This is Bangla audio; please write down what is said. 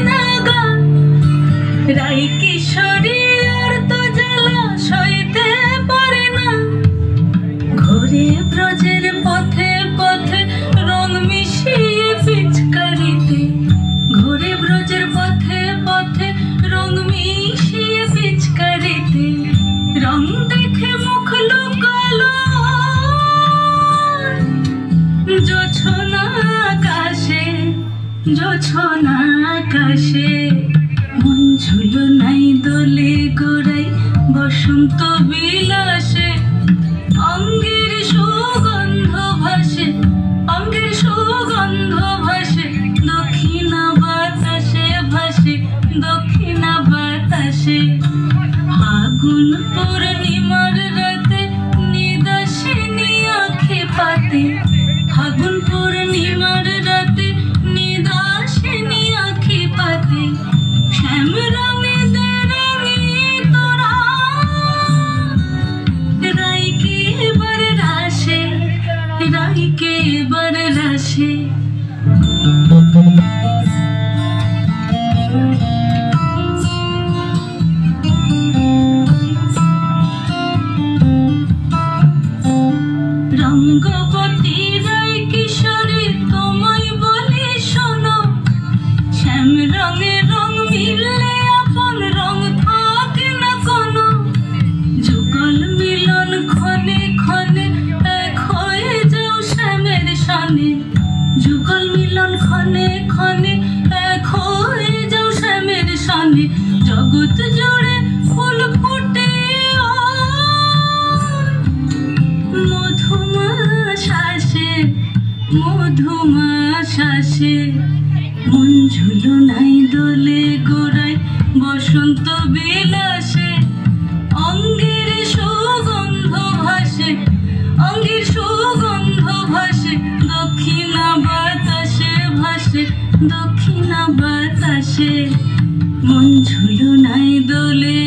না গা রাই কিশোরী আর তো জ্বালা সইতে পারে না ঘুরে ব্রজের পথে পথে রং মিশিয়ে পিচকারিতে ঘুরে ব্রজের পথে পথে রং মিশিয়ে পিচকারিতে রং দেখে মুখ লুকালো জোছনা আকাশে জোছনা আকাশে মন ঝুলো নাই দোলে গোড়াই বসন্ত বিলাসে অঙ্গের সুগন্ধ ভাসে অঙ্গের সুগন্ধ ভাসে দক্ষিণা বাতাসে ভাসে দক্ষিণা বাতাসে ফাগুন পূর্ণিমার রাতে নিদাসিনী আঁখে পাতে ফাগুন পূর্ণিমার রাতে নিদাসিনী আঁখে পাতে শ্যাম রঙে দে রঙে তোরা রাইকে এবার রাশে রাইকে এবার রাশে রঙ্গবতী রাই কিশোরী তোমায় বলি শোনো শ্যাম রঙে রং মিললে আপন রং থাকে না কোনো যুগল মিলন ক্ষণে ক্ষণে এক হয়ে যাও শ্যামের সনে যুগল মিলন ক্ষণে ক্ষণে এক হয়ে যাও শ্যামের সনে জগৎ জুড়ে ফুল ফুটে মধুমা শ্বাসে মধুমা শ্বাসে মন ঝুলো নাই দোলে গোড়ায় বসন্ত বিলাসে অঙ্গের সুগন্ধ ভাসে অঙ্গের সুগন্ধ ভাসে দক্ষিণা বাতাসে ভাসে দক্ষিণা বাতাসে মন ঝুলো নাই দোলে